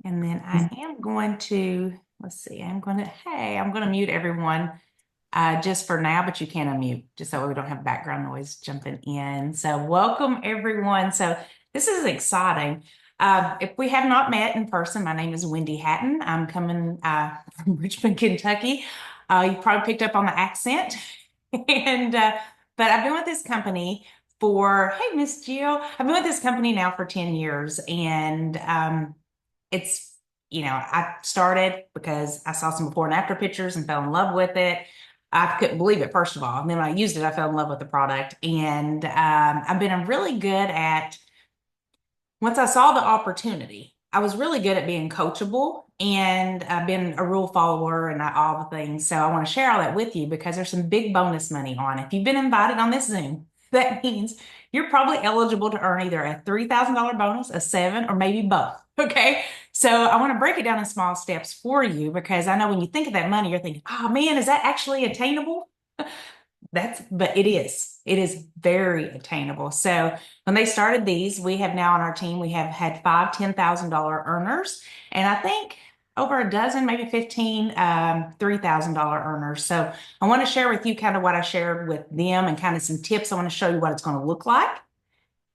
And then I am going to, let's see, I'm going to mute everyone just for now, but you can unmute just so we don't have background noise jumping in. So welcome everyone. So this is exciting. If we have not met in person, my name is Wendy Hatton. I'm coming from Richmond, Kentucky. You probably picked up on the accent. And but I've been with this company for, hey, Miss Jill, I've been with this company now for 10 years, and it's, I started because I saw some before and after pictures and fell in love with it. I couldn't believe it, first of all. And then when I used it, I fell in love with the product. And I've been really good at, once I saw the opportunity, I was really good at being coachable, and I've been a rule follower and all the things. So I want to share all that with you because there's some big bonus money on it. If you've been invited on this Zoom, that means you're probably eligible to earn either a $3,000 bonus, a seven, or maybe both. Okay. So I want to break it down in small steps for you because I know when you think of that money, you're thinking, oh man, is that actually attainable? But it is. It is very attainable. So when they started these, we have now on our team, we have had five $10,000 earners, and I think over a dozen, maybe 15, $3,000 earners. So I want to share with you kind of what I shared with them and kind of some tips. I want to show you what it's going to look like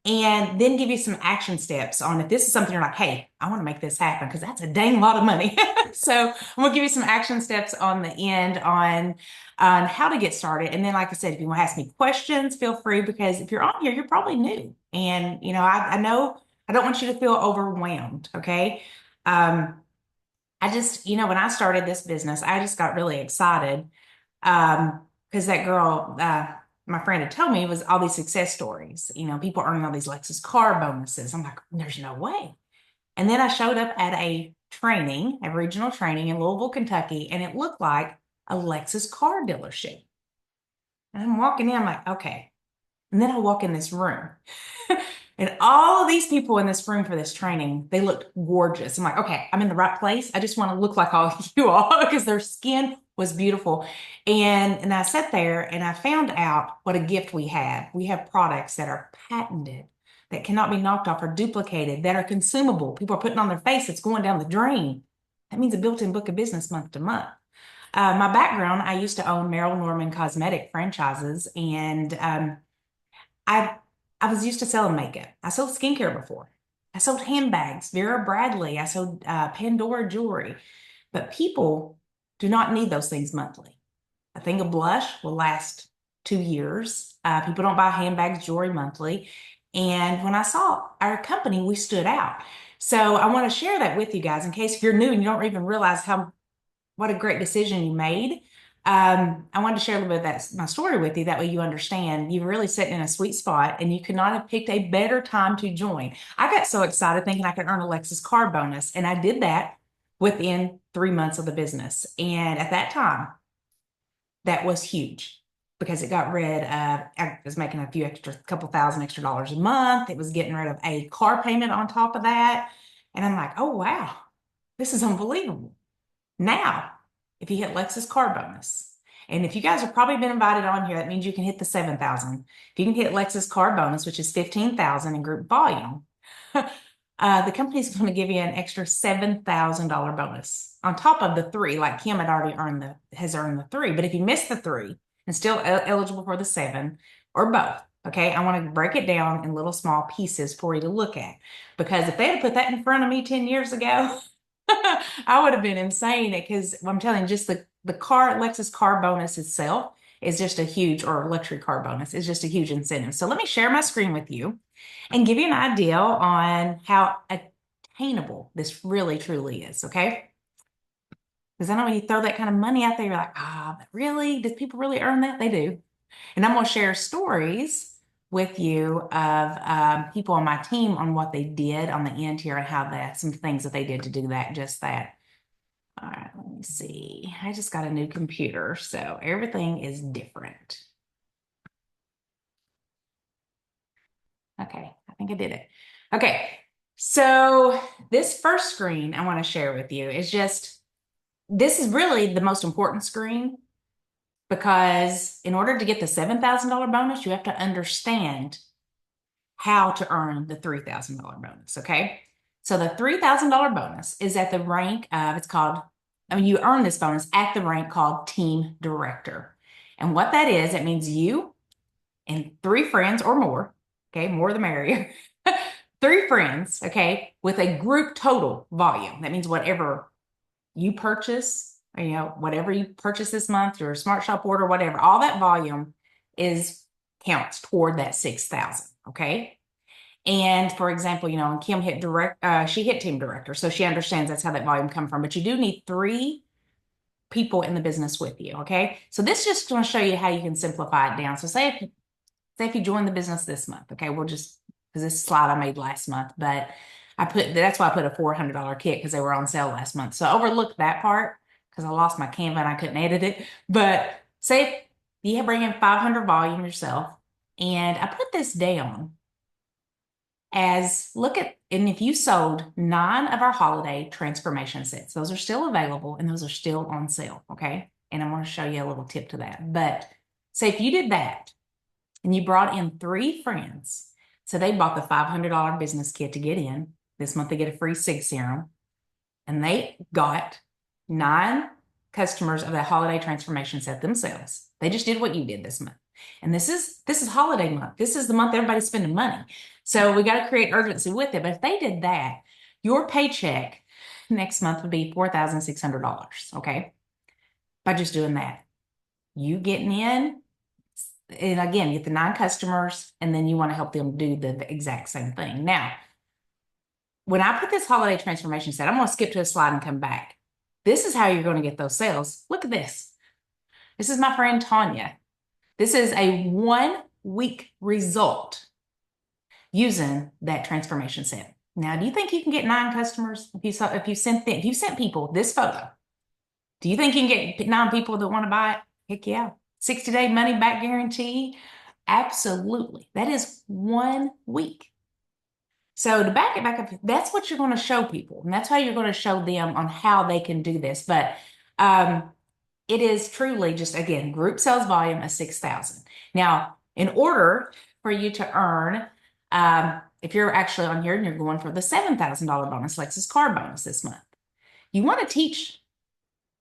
and then give you some action steps on if this is something you're like, hey, I want to make this happen because that's a dang lot of money. So I'm going to give you some action steps on the end on how to get started. And then, like I said, if you want to ask me questions, feel free because if you're on here, you're probably new. And, I know I don't want you to feel overwhelmed. Okay. Um, I just, when I started this business, I just got really excited because that girl, my friend had told me it was all these success stories, people earning all these Lexus car bonuses. I'm like, there's no way. And then I showed up at a regional training in Louisville, Kentucky, and it looked like a Lexus car dealership. And I'm walking in, I'm like, okay. And then I walk in this room. And all of these people in this room for this training, they looked gorgeous. I'm like, okay, I'm in the right place. I just want to look like all you all because their skin was beautiful. And I sat there and I found out what a gift we have. We have products that are patented, that cannot be knocked off or duplicated, that are consumable. People are putting on their face, it's going down the drain. That means a built-in book of business month to month. My background, I used to own Merrill Norman cosmetic franchises, and I I was used to selling makeup. I sold skincare before. I sold handbags, Vera Bradley. I sold Pandora jewelry. But people do not need those things monthly. A thing of blush will last 2 years. People don't buy handbags, jewelry monthly. And when I saw our company, we stood out. So I want to share that with you guys in case if you're new and you don't even realize how what a great decision you made. I wanted to share a little bit of my story with you. That way you understand you're really sitting in a sweet spot and you could not have picked a better time to join. I got so excited thinking I could earn a Lexus car bonus, and I did that within 3 months of the business. And at that time, that was huge because it got rid of, I was making couple thousand extra dollars a month. It was getting rid of a car payment on top of that. And I'm like, oh, wow, this is unbelievable. Now, if you hit Lexus car bonus, and if you guys have probably been invited on here, that means you can hit the 7,000. If you can hit Lexus car bonus, which is 15,000 in group volume, the company's going to give you an extra $7,000 bonus on top of the three, like Kim had already has earned the three. But if you miss the three and still eligible for the seven or both, okay, I want to break it down in little small pieces for you to look at. Because if they had put that in front of me 10 years ago, I would have been insane because I'm telling you, just the car Lexus car bonus itself is just a huge, or luxury car bonus is just a huge incentive. So let me share my screen with you and give you an idea on how attainable this really truly is. Okay. Because I know when you throw that kind of money out there, you're like, but really? Did people really earn that? They do. And I'm going to share stories with you of people on my team on what they did on the end here and how some things that they did to do that, just that. All right, let me see. I just got a new computer, so everything is different. Okay, I think I did it. Okay, so this first screen I want to share with you is this is really the most important screen because in order to get the $7,000 bonus, you have to understand how to earn the $3,000 bonus. Okay. So the $3,000 bonus is at the rank of, you earn this bonus at the rank called team director. And what that is, it means you and 3 friends or more, okay, more the merrier, 3 friends, okay, with a group total volume. That means whatever you purchase, or, whatever you purchase this month, your Smart Shop order, whatever, all that volume counts toward that 6,000, okay? And for example, and Kim she hit team director, so she understands that's how that volume come from. But you do need 3 people in the business with you, okay? So this is just going to show you how you can simplify it down. So say if you join the business this month, okay, because this slide I made last month, but that's why I put a $400 kit because they were on sale last month. So overlook that part because I lost my Canva and I couldn't edit it. But say if you bring in 500 volume yourself, and I put this down and if you sold 9 of our holiday transformation sets, those are still available and those are still on sale, okay? And I'm going to show you a little tip to that. But say if you did that and you brought in 3 friends, so they bought the $500 business kit to get in. This month they get a free SIG serum, and they got 9 customers of that holiday transformation set themselves. They just did what you did this month. And this is holiday month. This is the month everybody's spending money. So we got to create urgency with it. But if they did that, your paycheck next month would be $4,600, okay? By just doing that. You getting in, and again, you get the 9 customers, and then you want to help them do the exact same thing. Now, when I put this holiday transformation set, I'm going to skip to a slide and come back. This is how you're going to get those sales. Look at this. This is my friend Tanya. This is a 1-week result using that transformation set. Now, do you think you can get 9 customers if you sent people this photo? Do you think you can get 9 people that want to buy it? Heck yeah. 60-day money back guarantee? Absolutely. That is 1 week. So to back it back up, that's what you're going to show people. And that's how you're going to show them on how they can do this. But it is truly just, again, group sales volume of 6,000. Now, in order for you to earn, if you're actually on here and you're going for the $7,000 bonus, Lexus car bonus this month, you want to teach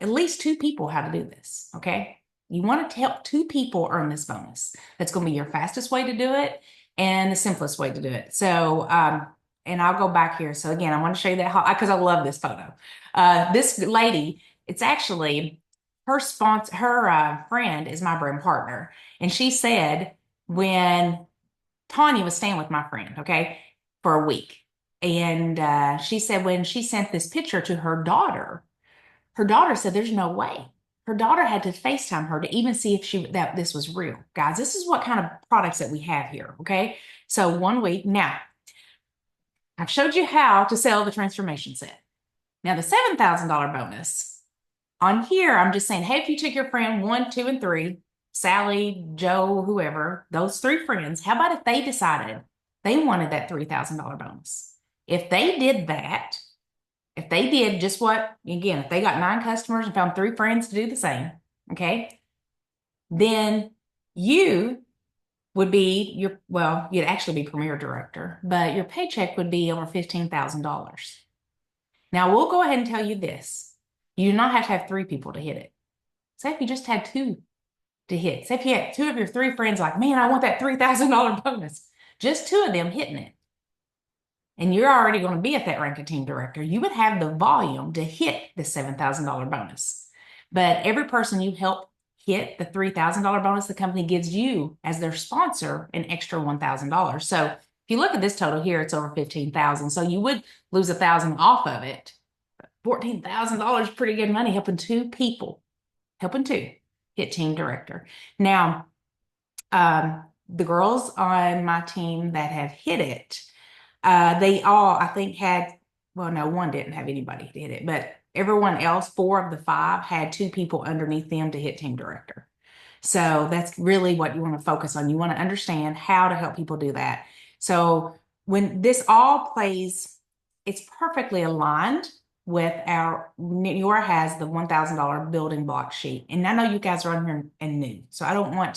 at least 2 people how to do this, okay? You want to help 2 people earn this bonus. That's going to be your fastest way to do it and the simplest way to do it. So, and I'll go back here. So again, I want to show you that because I love this photo. This lady, it's actually her friend is my brand partner. And she said when Tanya was staying with my friend, okay, for a week. And she said when she sent this picture to her daughter said there's no way. Her daughter had to FaceTime her to even see if that this was real. Guys, this is what kind of products that we have here, okay? So 1 week. Now, I've showed you how to sell the transformation set. Now, the $7,000 bonus, on here, I'm just saying, hey, if you took your friend 1, 2, and 3, Sally, Joe, whoever, those 3 friends, how about if they decided they wanted that $3,000 bonus? If they did that, if they did just if they got 9 customers and found 3 friends to do the same, okay, then you would be you'd actually be premier director, but your paycheck would be over $15,000. Now, we'll go ahead and tell you this. You do not have to have 3 people to hit it. Say if you just had 2 to hit. Say if you had 2 of your 3 friends like, man, I want that $3,000 bonus. Just 2 of them hitting it. And you're already going to be at that rank of team director, you would have the volume to hit the $7,000 bonus. But every person you help hit the $3,000 bonus, the company gives you as their sponsor an extra $1,000. So if you look at this total here, it's over $15,000. So you would lose $1,000 off of it. $14,000, pretty good money, helping 2 people, hit team director. Now, the girls on my team that have hit it, they all, I think, no, 1 didn't have anybody to hit it, but everyone else, 4 of the 5, had 2 people underneath them to hit team director. So that's really what you want to focus on. You want to understand how to help people do that. So when this all plays, it's perfectly aligned with Neora has the $1,000 building block sheet. And I know you guys are on here and new, so I don't want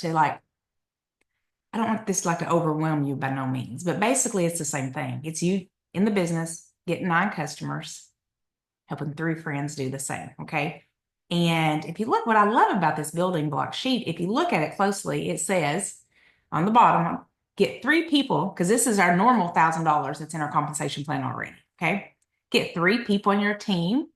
this to overwhelm you by no means, but basically it's the same thing. It's you in the business, get 9 customers, helping 3 friends do the same. Okay. And if you look, what I love about this building block sheet, if you look at it closely, it says on the bottom, get 3 people, because this is our normal $1,000 that's in our compensation plan already. Okay. Get 3 people on your team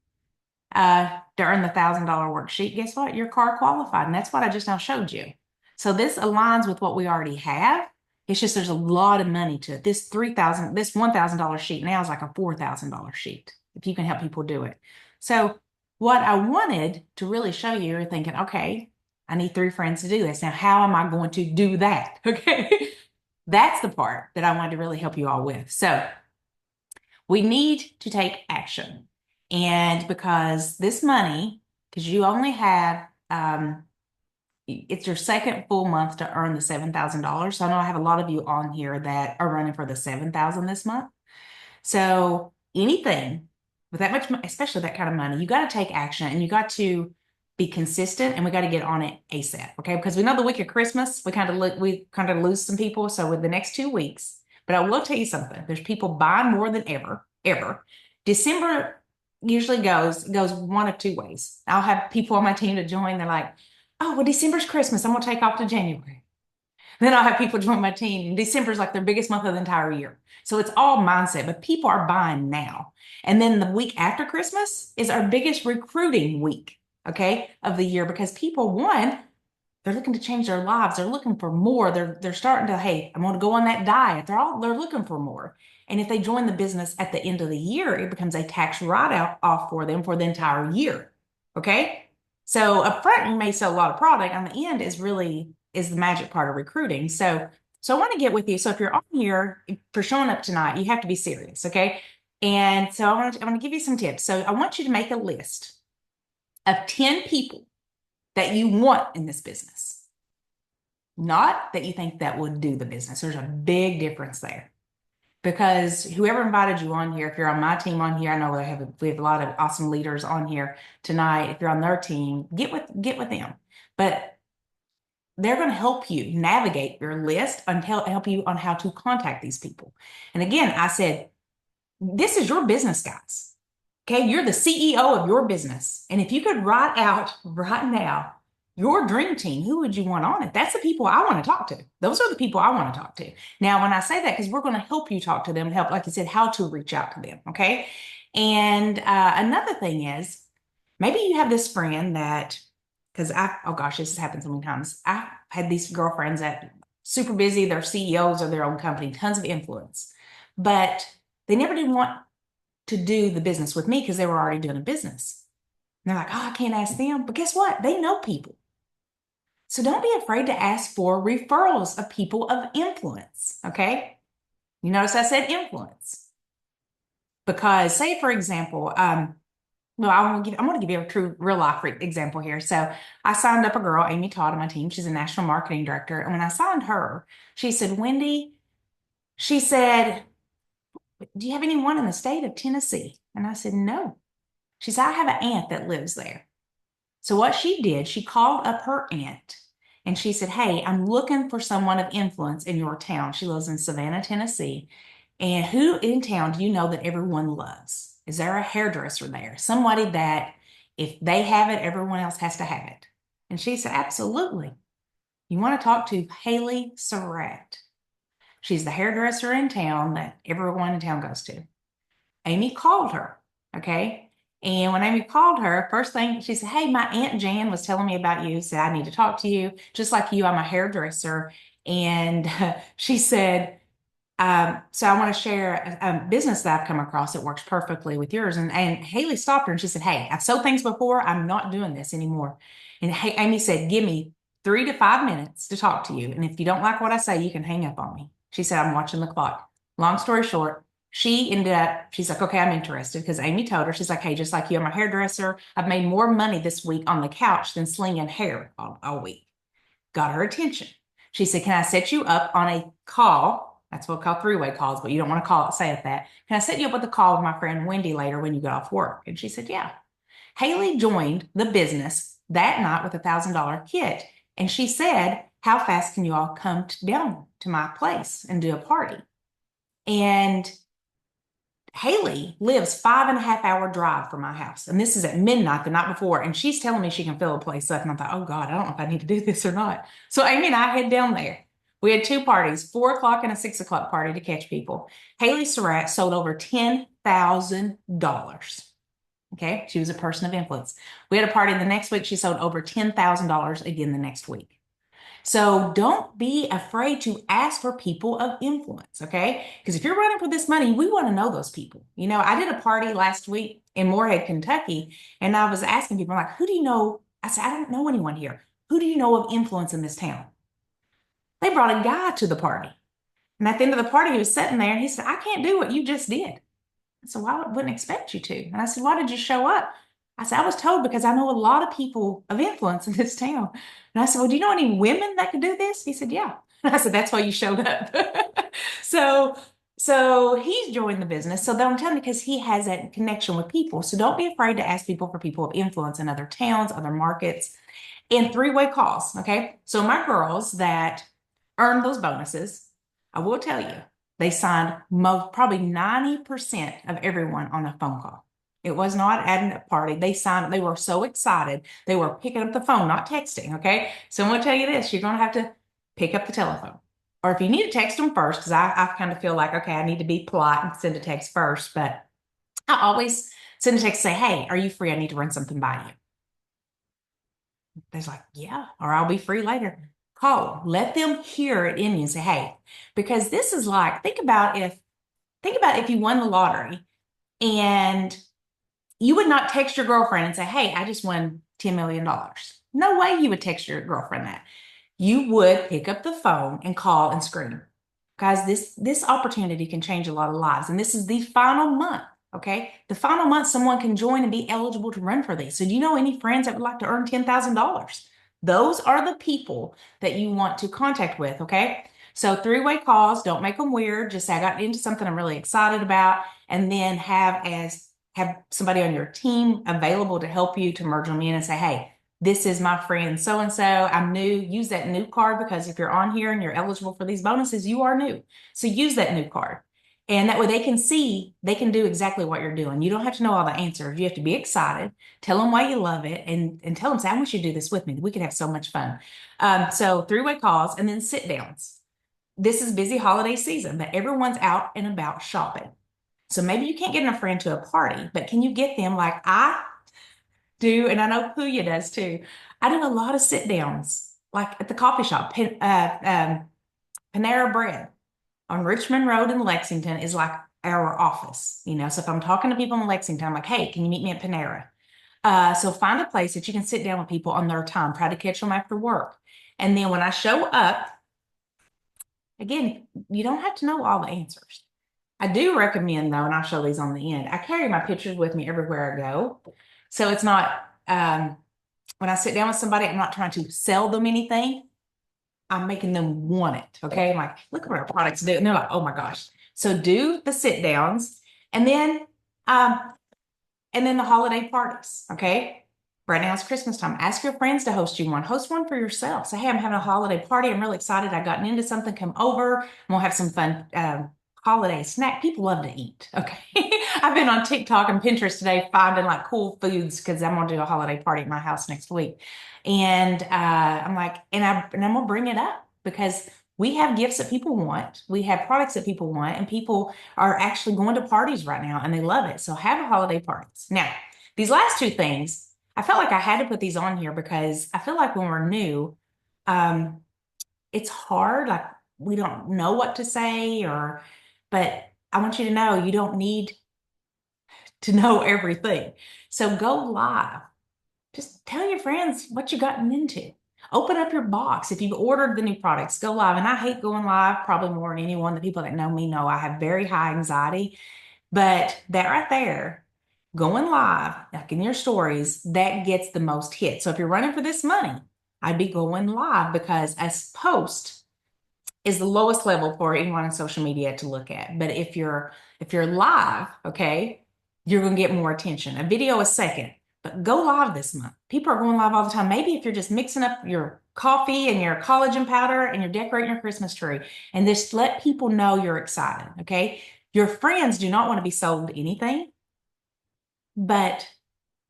to earn the $1,000 worksheet. Guess what? You're car qualified. And that's what I just now showed you. So this aligns with what we already have. It's just there's a lot of money to it. This $1,000 sheet now is like a $4,000 sheet if you can help people do it. So what I wanted to really show you, you're thinking, okay, I need 3 friends to do this. Now, how am I going to do that? Okay. That's the part that I wanted to really help you all with. So we need to take action. And because this money, because you only have, it's your second full month to earn the $7,000. So I know I have a lot of you on here that are running for the $7,000 this month. So anything with that much, especially that kind of money, you got to take action and you got to be consistent, and we got to get on it ASAP. Okay. Because we know the week of Christmas, we kind of lose some people. So with the next 2 weeks, but I will tell you something, there's people buying more than ever. December usually goes one of 2 ways. I'll have people on my team to join. They're like, oh, well, December's Christmas. I'm going to take off to January. Then I'll have people join my team. December is like their biggest month of the entire year. So it's all mindset, but people are buying now. And then the week after Christmas is our biggest recruiting week, okay, of the year, because people, one, they're looking to change their lives. They're looking for more. They're starting to, hey, I'm going to go on that diet. They're looking for more. And if they join the business at the end of the year, it becomes a tax write-off off for them for the entire year. Okay. So up front, you may sell a lot of product. On the end is the magic part of recruiting. So I want to get with you. So if you're on here for showing up tonight, you have to be serious. Okay. And so I want to give you some tips. So I want you to make a list of 10 people that you want in this business, not that you think that would do the business. There's a big difference there, because whoever invited you on here, if you're on my team on here, I know we have a lot of awesome leaders on here tonight. If you're on their team, get with them, but they're going to help you navigate your list and help you on how to contact these people. And again, I said, this is your business, guys. Okay, you're the CEO of your business. And if you could write out right now your dream team, who would you want on it? That's the people I want to talk to. Those are the people I want to talk to. Now, when I say that, because we're going to help you talk to them, help, like you said, how to reach out to them. Okay. And another thing is, maybe you have this friend that, because oh gosh, this has happened so many times. I had these girlfriends that super busy, they're CEOs of their own company, tons of influence, but they never did want to do the business with me because they were already doing a business. And they're like, oh, I can't ask them. But guess what? They know people. So don't be afraid to ask for referrals of people of influence. Okay. You notice I said influence, because say, for example, well, I'm going to give you a true real life example here. So I signed up a girl, Amy Todd, on my team. She's a national marketing director. And when I signed her, she said, Wendy, she said, do you have anyone in the state of Tennessee? And I said, no. She said, I have an aunt that lives there. So what she did, she called up her aunt and she said, hey, I'm looking for someone of influence in your town. She lives in Savannah, Tennessee. And who in town do you know that everyone loves? Is there a hairdresser there? Somebody that if they have it, everyone else has to have it. And she said, absolutely. You want to talk to Haley Surratt. She's the hairdresser in town that everyone in town goes to. Amy called her, okay? And when Amy called her, first thing she said, hey, my Aunt Jan was telling me about you, said, I need to talk to you. Just like you, I'm a hairdresser. And she said, so I want to share a business that I've come across that works perfectly with yours. And Haley stopped her and she said, hey, I've sold things before. I'm not doing this anymore. And Amy said, give me 3 to 5 minutes to talk to you. And if you don't like what I say, you can hang up on me. She said, I'm watching the clock. Long story short, she's like, okay, I'm interested, because Amy told her, she's like, hey, just like you, I'm a hairdresser. I've made more money this week on the couch than slinging hair all week. Got her attention. She said, can I set you up on a call? That's what we call 3-way calls, but you don't want to say it that. Can I set you up with a call with my friend Wendy later when you get off work? And she said, yeah. Haley joined the business that night with $1,000 kit. And she said, how fast can you all come down to my place and do a party? And Haley lives 5.5 hour drive from my house. And this is at midnight the night before. And she's telling me she can fill a place up. And I thought, oh God, I don't know if I need to do this or not. So Amy and I head down there. We had two parties, 4 o'clock and a 6 o'clock party to catch people. Haley Surratt sold over $10,000. Okay. She was a person of influence. We had a party the next week. She sold over $10,000 again the next week. So don't be afraid to ask for people of influence, okay? Because if you're running for this money, we want to know those people. I did a party last week in Moorhead, Kentucky, and I was asking people, I'm like, who do you know? I said, I don't know anyone here. Who do you know of influence in this town? They brought a guy to the party. And at the end of the party, he was sitting there and he said, I can't do what you just did. So why wouldn't expect you to? And I said, why did you show up? I said, I was told because I know a lot of people of influence in this town. And I said, well, do you know any women that could do this? He said, yeah. And I said, that's why you showed up. so, so he's joined the business. So I'm telling you, because he has that connection with people. So don't be afraid to ask people for people of influence in other towns, other markets, and three-way calls. Okay. So my girls that earned those bonuses, I will tell you, they signed probably 90% of everyone on a phone call. It was not at a party. They signed, they were so excited. They were picking up the phone, not texting. Okay. So I'm going to tell you this, you're going to have to pick up the telephone. Or if you need to text them first, because I kind of feel like, okay, I need to be polite and send a text first. But I always send a text, say, hey, are you free? I need to run something by you. They're like, yeah, or I'll be free later. Call them. Let them hear it in you and say, hey, because this is like, think about if you won the lottery and you would not text your girlfriend and say, hey, I just won $10 million. No way you would text your girlfriend that. You would pick up the phone and call and scream. Guys, this opportunity can change a lot of lives. And this is the final month. Okay. The final month, someone can join and be eligible to run for these. So do you know any friends that would like to earn $10,000? Those are the people that you want to contact with. Okay. So three-way calls, don't make them weird. Just say, I got into something I'm really excited about. And then have somebody on your team available to help you to merge them in and say, hey, this is my friend so-and-so. I'm new. Use that new card because if you're on here and you're eligible for these bonuses, you are new. So use that new card. And that way they can see, they can do exactly what you're doing. You don't have to know all the answers. You have to be excited, tell them why you love it, and tell them, say, I want you to do this with me. We could have so much fun. So three-way calls and then sit downs. This is busy holiday season, but everyone's out and about shopping. So maybe you can't get a friend to a party, but can you get them like I do? And I know Puya does too. I do a lot of sit downs, like at the coffee shop. Panera Bread on Richmond Road in Lexington is like our office, So if I'm talking to people in Lexington, I'm like, hey, can you meet me at Panera? So find a place that you can sit down with people on their time. Try to catch them after work. And then when I show up, again, you don't have to know all the answers. I do recommend though, and I'll show these on the end, I carry my pictures with me everywhere I go. So it's not, when I sit down with somebody, I'm not trying to sell them anything. I'm making them want it. Okay. I'm like, look what our products do. And they're like, oh my gosh. So do the sit downs um, and then the holiday parties. Okay. Right now it's Christmas time. Ask your friends to host you one. Host one for yourself. Say, hey, I'm having a holiday party. I'm really excited. I've gotten into something. Come over and we'll have some fun holiday snack. People love to eat. Okay. I've been on TikTok and Pinterest today finding like cool foods because I'm going to do a holiday party at my house next week. And I'm like, and I'm going to bring it up because we have gifts that people want. We have products that people want, and people are actually going to parties right now and they love it. So have a holiday parties. Now, these last two things, I felt like I had to put these on here because I feel like when we're new, it's hard. Like we don't know what to say but I want you to know you don't need to know everything. So go live. Just tell your friends what you gotten into. Open up your box. If you've ordered the new products, go live. And I hate going live probably more than anyone. The people that know me know I have very high anxiety. But that right there, going live, like in your stories, that gets the most hits. So if you're running for this money, I'd be going live because a post is the lowest level for anyone on social media to look at. But if you're live, okay, you're going to get more attention. A video is second, but go live this month. People are going live all the time. Maybe if you're just mixing up your coffee and your collagen powder and you're decorating your Christmas tree and just let people know you're excited, okay? Your friends do not want to be sold anything, but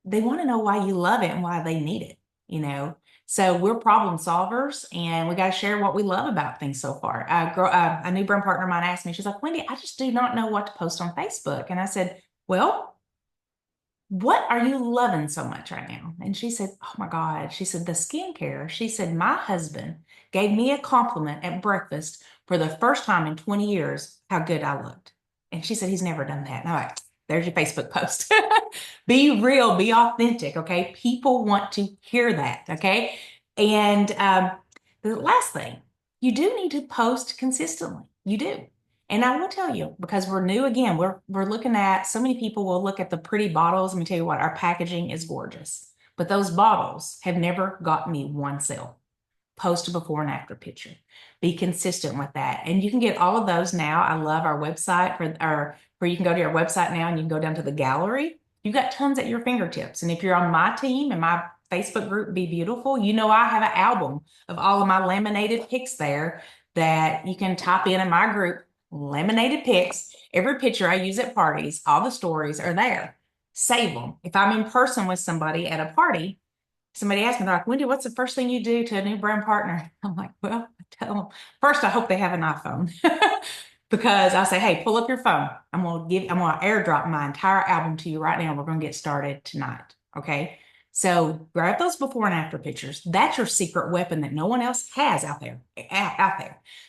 they want to know why you love it and why they need it, you know? So we're problem solvers and we got to share what we love about things so far. A new brand partner of mine asked me, she's like, Wendy, I just do not know what to post on Facebook. And I said, well, what are you loving so much right now? And she said, oh my God. She said, the skincare. She said, my husband gave me a compliment at breakfast for the first time in 20 years, how good I looked. And she said, he's never done that. And I'm like, there's your Facebook post. Be real, be authentic. Okay. People want to hear that. Okay. And the last thing, you do need to post consistently. You do. And I will tell you, because we're new again, we're looking at so many people will look at the pretty bottles. Let me tell you what, our packaging is gorgeous. But those bottles have never got me one sale. Post a before and after picture. Be consistent with that. And you can get all of those now. I love our website where you can go to your website now and you can go down to the gallery. You've got tons at your fingertips. And if you're on my team and my Facebook group, Be Beautiful, you know I have an album of all of my laminated pics there that you can type in my group, laminated pics. Every picture I use at parties, all the stories are there. Save them. If I'm in person with somebody at a party, somebody asked me, they're like, Wendy, what's the first thing you do to a new brand partner? I'm like, well, I tell them, first, I hope they have an iPhone because I say, hey, pull up your phone. I'm going to airdrop my entire album to you right now. We're going to get started tonight. Okay. So grab those before and after pictures. That's your secret weapon that no one else has out there.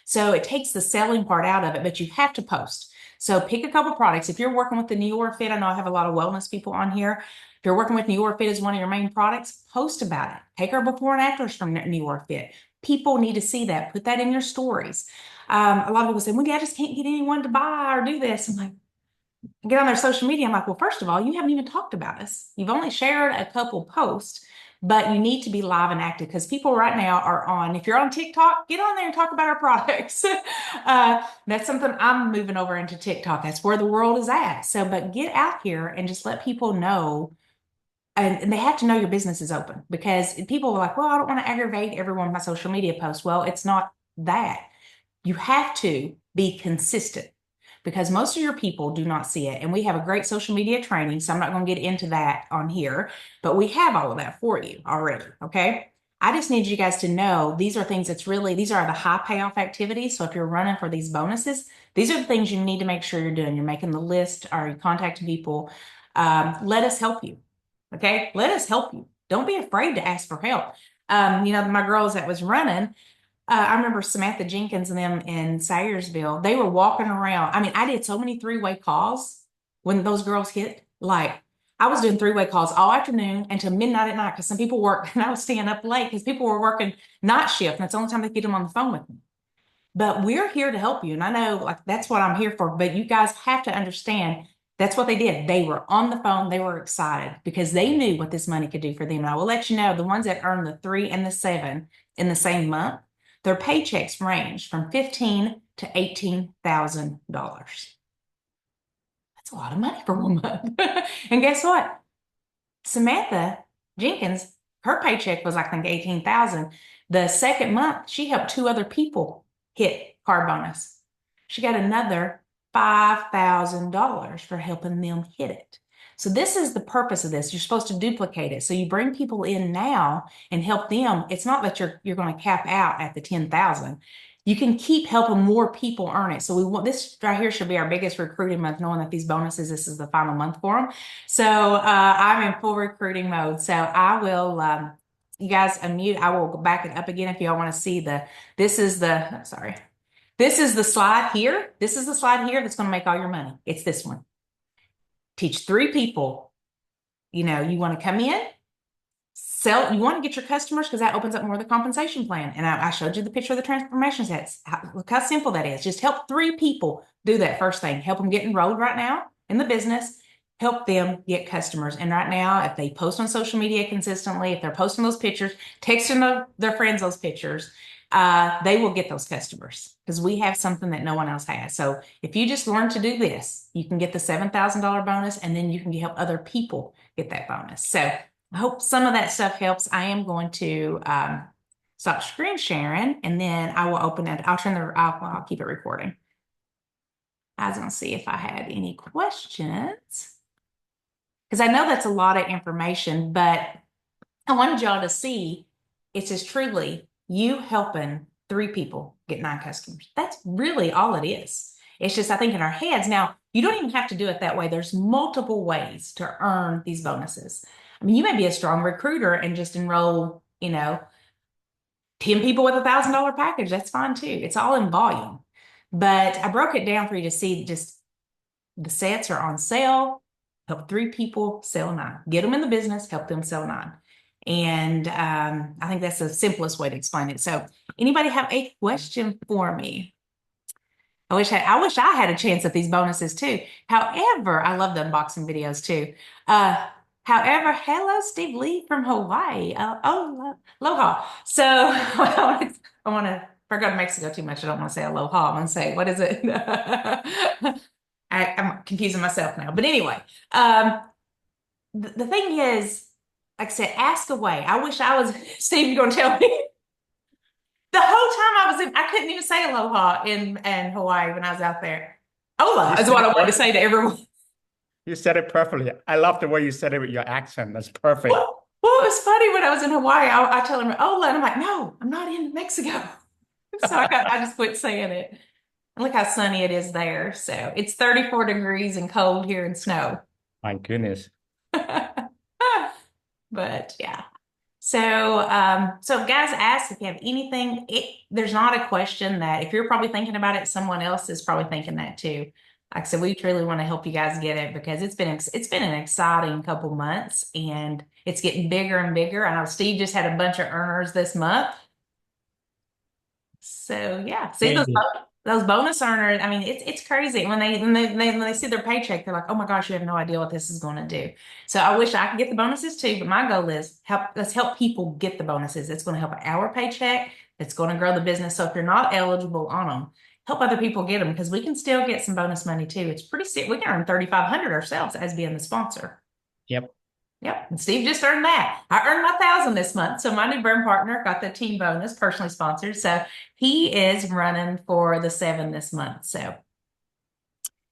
So it takes the selling part out of it, but you have to post. So pick a couple products. If you're working with the New York Fit, I know I have a lot of wellness people on here. If you're working with New York Fit as one of your main products, post about it. Take our before and afters from New York Fit. People need to see that. Put that in your stories. A lot of people say, Wendy, I just can't get anyone to buy or do this. I'm like, get on their social media. I'm like, well, first of all, you haven't even talked about us. You've only shared a couple posts, but you need to be live and active because people right now are on, if you're on TikTok, get on there and talk about our products. That's something I'm moving over into TikTok. That's where the world is at. So, but get out here and just let people know and they have to know your business is open because people are like, well, I don't want to aggravate everyone with my social media posts. Well, it's not that. You have to be consistent because most of your people do not see it. And we have a great social media training, so I'm not going to get into that on here, but we have all of that for you already. Okay. I just need you guys to know these are things these are the high payoff activities. So if you're running for these bonuses, these are the things you need to make sure you're doing. You're making the list or you're contacting people. Let us help you. Okay. Let us help you. Don't be afraid to ask for help. My girls that was running, I remember Samantha Jenkins and them in Sayersville. They were walking around. I mean, I did so many three-way calls when those girls hit. Like, I was doing three-way calls all afternoon until midnight at night because some people worked and I was staying up late because people were working night shift. And that's the only time they get them on the phone with me. But we're here to help you. And I know like that's what I'm here for. But you guys have to understand that's what they did. They were on the phone. They were excited because they knew what this money could do for them. And I will let you know the ones that earn the 3 and the 7 in the same month, their paychecks range from $15,000 to $18,000. That's a lot of money for 1 month. And guess what? Samantha Jenkins, her paycheck was, I think, 18,000. The second month, she helped 2 other people hit car bonus. She got another $5,000 for helping them hit it. So this is the purpose of this. You're supposed to duplicate it. So you bring people in now and help them. It's not that you're going to cap out at the 10,000. You can keep helping more people earn it. So we want this right here should be our biggest recruiting month, knowing that these bonuses, this is the final month for them. So I'm in full recruiting mode. So I will, you guys unmute. I will go back it up again if y'all want to see this is the slide here. This is the slide here that's going to make all your money. It's this one. Teach 3 people. You want to come in, sell, you want to get your customers because that opens up more of the compensation plan. And I showed you the picture of the transformation sets. Look how simple that is. Just help 3 people do that first thing. Help them get enrolled right now in the business. Help them get customers. And right now, if they post on social media consistently, if they're posting those pictures, texting their friends those pictures, they will get those customers because we have something that no one else has. So if you just learn to do this, you can get the $7,000 bonus and then you can help other people get that bonus. So I hope some of that stuff helps. I am going to stop screen sharing and then I will open it. I'll keep it recording. I was going to see if I had any questions because I know that's a lot of information, but I wanted y'all to see it's just truly you helping three people get nine customers. That's really all it is. It's just, I think, in our heads. Now, you don't even have to do it that way. There's multiple ways to earn these bonuses. I mean, you may be a strong recruiter and just enroll, 10 people with $1,000 package. That's fine too. It's all in volume. But I broke it down for you to see just the sets are on sale. Help three people sell nine. Get them in the business, help them sell nine. And I think that's the simplest way to explain it. So, anybody have a question for me? I wish I had a chance at these bonuses too. However, I love the unboxing videos too. Uh, however, hello, Steve Lee from Hawaii. Aloha. So I want to. If I go to Mexico too much, I don't want to say aloha. I'm going to say, what is it? I'm confusing myself now. But anyway, the thing is, like I said, ask away. I wish I was, Steve, you're going to tell me. The whole time I couldn't even say aloha in Hawaii when I was out there. Ola You is said what I it wanted to perfectly. say to everyone. You said it perfectly. I love the way you said it with your accent. That's perfect. Well, it was funny when I was in Hawaii. I tell them Ola, and I'm like, no, I'm not in Mexico. So I just quit saying it. And look how sunny it is there. So it's 34 degrees and cold here and snow. My goodness. But yeah. So guys, ask if you have anything. There's not a question that if you're probably thinking about it, someone else is probably thinking that too. Like I said, we truly want to help you guys get it because it's been an exciting couple months and it's getting bigger and bigger. I know Steve just had a bunch of earners this month. So yeah, see those Maybe. those bonus earners. I mean, it's crazy when they see their paycheck, they're like, oh my gosh, you have no idea what this is going to do. So I wish I could get the bonuses too, but my goal is let's help people get the bonuses. It's going to help our paycheck. It's going to grow the business. So if you're not eligible on them, help other people get them because we can still get some bonus money too. It's pretty sick. We can earn 3,500 ourselves as being the sponsor. Yep. Yep. And Steve just earned that. I earned my 1,000 this month. So my new burn partner got the team bonus, personally sponsored. So he is running for the 7 this month. So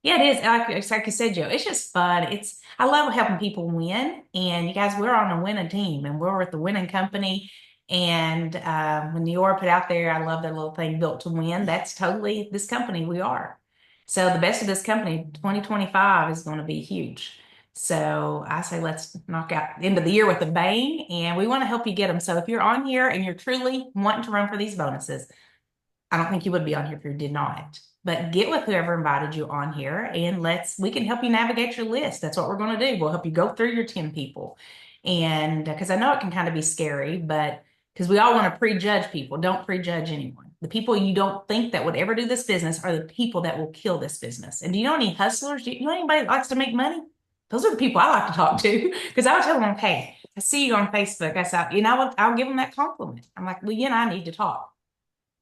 yeah, it is. Like you said, Joe, it's just fun. I love helping people win. And you guys, we're on a winning team and we're with the winning company. And when Dior put out there, I love that little thing built to win. That's totally this company we are. So the best of this company, 2025 is going to be huge. So I say let's knock out the end of the year with a bang, and we want to help you get them. So if you're on here and you're truly wanting to run for these bonuses, I don't think you would be on here if you did not. But get with whoever invited you on here and we can help you navigate your list. That's what we're going to do. We'll help you go through your 10 people. And because I know it can kind of be scary, but because we all want to prejudge people, don't prejudge anyone. The people you don't think that would ever do this business are the people that will kill this business. And do you know any hustlers? Do you know anybody that likes to make money? Those are the people I like to talk to because I would tell them, hey, I see you on Facebook. I said, I'll give them that compliment. I'm like, well, I need to talk.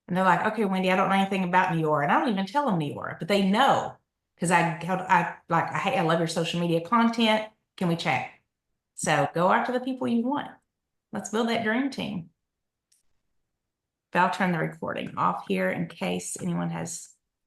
And they're like, okay, Wendy, I don't know anything about New York. And I don't even tell them New York, but they know because hey, I love your social media content. Can we chat? So go after the people you want. Let's build that dream team. I'll turn the recording off here in case anyone has